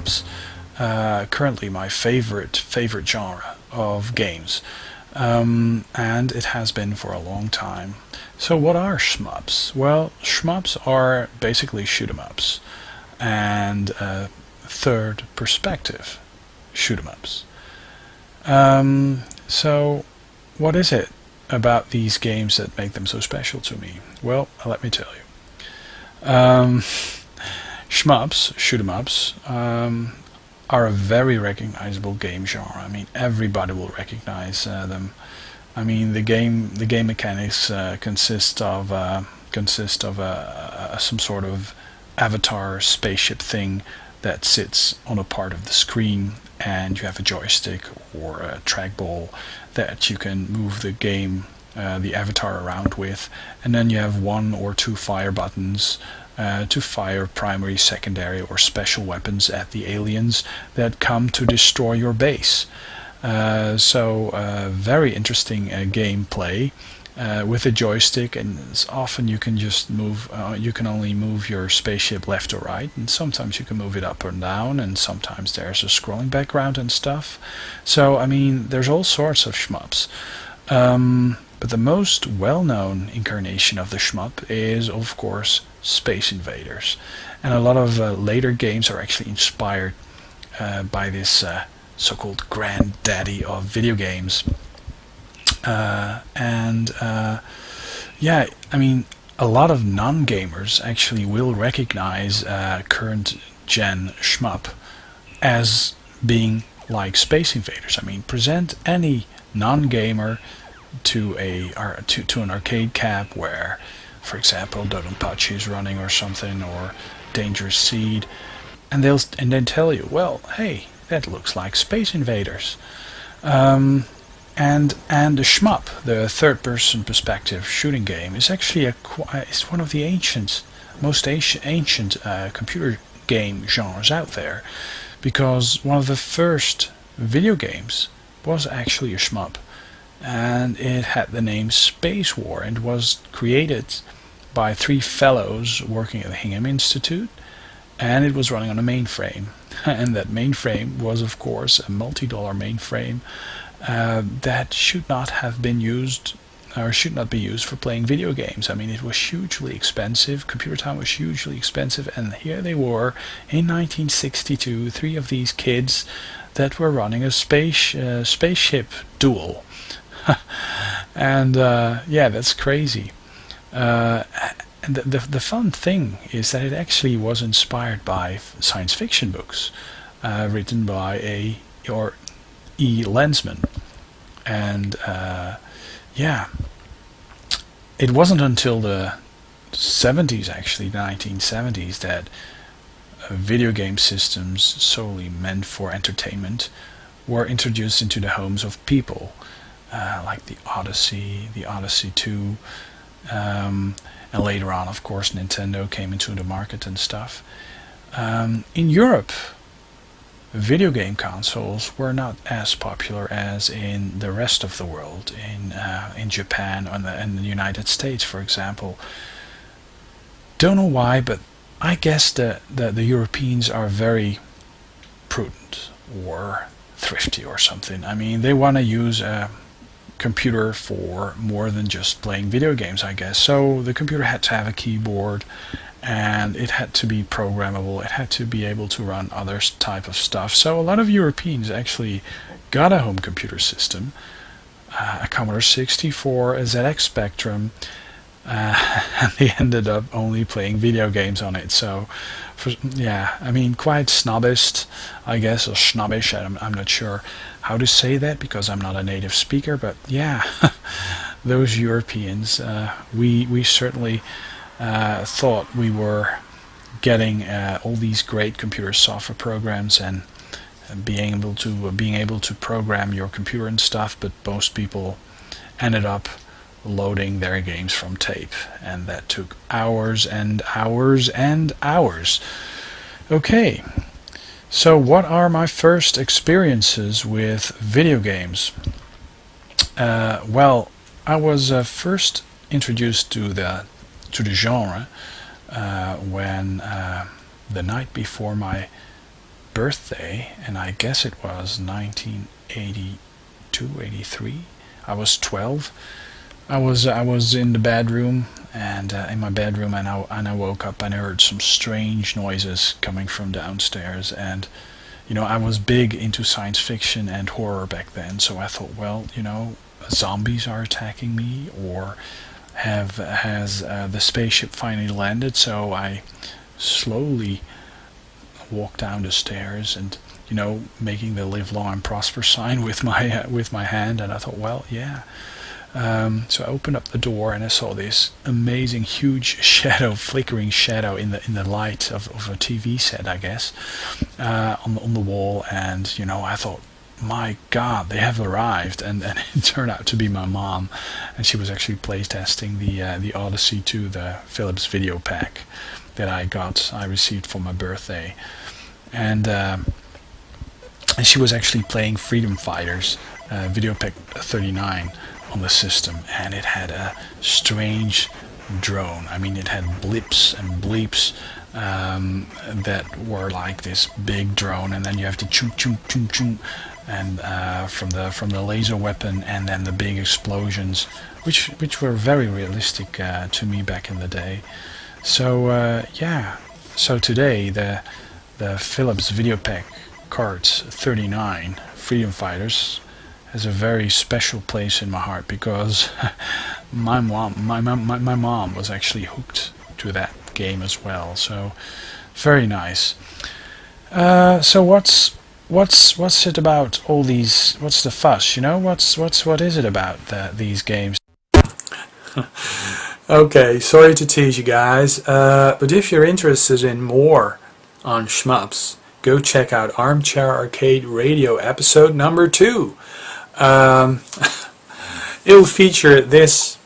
shmups. Currently my favorite genre of games, and it has been for a long time. So what are shmups? Well, shmups are basically shoot 'em ups and third perspective shoot 'em ups. So what is it about these games that make them so special to me? Well, let me tell you. Shmups, shoot 'em ups, are a very recognizable game genre. I mean, everybody will recognize them. I mean, the game mechanics consist of some sort of avatar spaceship thing that sits on a part of the screen, and you have a joystick or a trackball that you can move the avatar around with, and then you have one or two fire buttons to fire primary, secondary, or special weapons at the aliens that come to destroy your base. Very interesting gameplay with a joystick, and often you can just move. You can only move your spaceship left or right, and sometimes you can move it up or down, and sometimes there's a scrolling background and stuff. So I mean, there's all sorts of shmups. But the most well-known incarnation of the shmup is, of course, Space Invaders, and a lot of later games are actually inspired by this so-called granddaddy of video games. Yeah, I mean, a lot of non-gamers actually will recognize current gen shmup as being like Space Invaders. I mean, present any non-gamer to an arcade cab where, for example, Dodonpachi is running or something, or Dangerous Seed, and they'll then tell you, well, hey, that looks like Space Invaders. And the shmup, the third-person perspective shooting game, is actually it's one of the most ancient computer game genres out there, because one of the first video games was actually a shmup, and it had the name Space War, and was created by three fellows working at the Hingham Institute, and it was running on a mainframe. And that mainframe was, of course, a multi-dollar mainframe that should not have been used, or should not be used for playing video games. I mean, it was hugely expensive. Computer time was hugely expensive, and here they were in 1962, three of these kids that were running a spaceship duel. And yeah, that's crazy. And the fun thing is that it actually was inspired by science fiction books written by E. Lensman. And yeah, it wasn't until the 70s, actually, the 1970s, that video game systems solely meant for entertainment were introduced into the homes of people, like the Odyssey 2, and later on, of course, Nintendo came into the market and stuff. In Europe, video game consoles were not as popular as in the rest of the world, in Japan and the United States, for example. Don't know why, but I guess the Europeans are very prudent or thrifty or something. I mean, they want to use a computer for more than just playing video games, I guess. So the computer had to have a keyboard, and it had to be programmable. It had to be able to run other type of stuff. So a lot of Europeans actually got a home computer system, a Commodore 64, a ZX Spectrum, and they ended up only playing video games on it. So, yeah, I mean, quite snobbish, I guess, or snobbish. I'm not sure how to say that because I'm not a native speaker, but yeah, those Europeans, we certainly thought we were getting all these great computer software programs and being able to program your computer and stuff, but most people ended up loading their games from tape, and that took hours and hours and hours. Okay, so what are my first experiences with video games? Well, I was first introduced to the genre when the night before my birthday, and I guess it was 1982, 83. I was 12. I was in the bedroom, and in my bedroom, and I woke up and I heard some strange noises coming from downstairs. And I was big into science fiction and horror back then, so I thought, well, zombies are attacking me, or has the spaceship finally landed? So I slowly walked down the stairs, and making the live long and prosper sign with my hand, and I thought, well, yeah. So I opened up the door, and I saw this amazing, huge flickering shadow in the light of a TV set, I guess, on the wall. And I thought, my God, they have arrived, and it turned out to be my mom, and she was actually playtesting the Odyssey 2, the Philips video pack that I received for my birthday, and she was actually playing Freedom Fighters, video pack 39. On the system, and it had a strange drone. I mean, it had blips and bleeps that were like this big drone, and then you have to chung chung chung chung, and from the laser weapon, and then the big explosions, which were very realistic to me back in the day. So yeah. So today the Philips Videopack cards 39 Freedom Fighters has a very special place in my heart, because my mom was actually hooked to that game as well. So very nice. So what's it about all these? What's the fuss? What is it about these games? Okay, sorry to tease you guys, but if you're interested in more on shmups, go check out Armchair Arcade Radio episode number 2. It'll feature this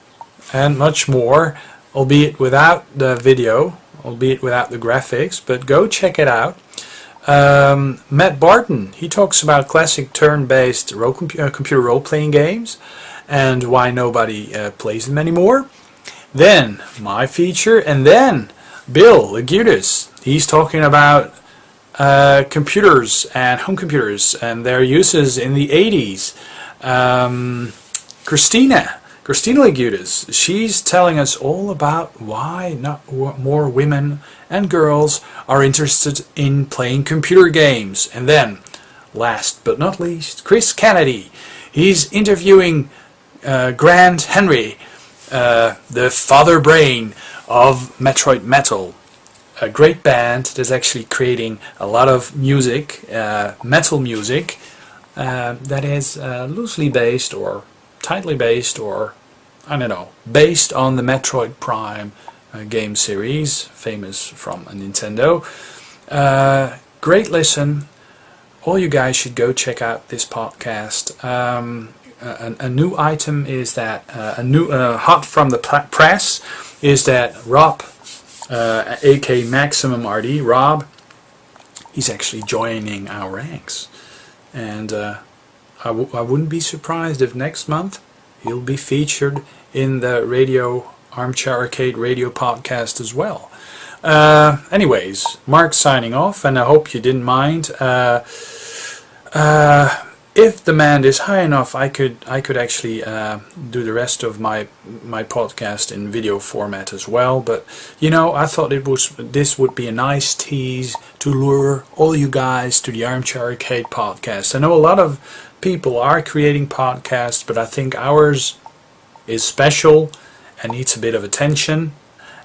and much more, albeit without the video, albeit without the graphics, but go check it out. Matt Barton, he talks about classic turn-based computer role-playing games and why nobody plays them anymore. Then my feature, and then Bill Loguidice, he's talking about computers and home computers and their uses in the 80s. Christina Loguidice, she's telling us all about why not more women and girls are interested in playing computer games. And then, last but not least, Chris Kennedy. He's interviewing Grant Henry, the father brain of Metroid Metal, a great band that's actually creating a lot of music, metal music, that is loosely based or tightly based, or I don't know, based on the Metroid Prime game series, famous from Nintendo. Great listen. All you guys should go check out this podcast. A new item is that hot from the press is that Rob, aka Maximum RD, Rob, he's actually joining our ranks. And I wouldn't be surprised if next month he'll be featured in the Armchair Arcade Radio podcast as well. Anyways, Mark signing off, and I hope you didn't mind. If demand is high enough, I could actually do the rest of my podcast in video format as well. But I thought this would be a nice tease to lure all you guys to the Armchair Arcade podcast. I know a lot of people are creating podcasts, but I think ours is special and needs a bit of attention.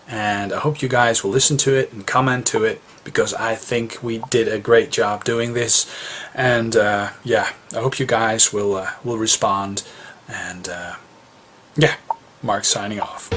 And I hope you guys will listen to it and comment to it, because I think we did a great job doing this. And yeah, I hope you guys will respond. And yeah, Mark signing off.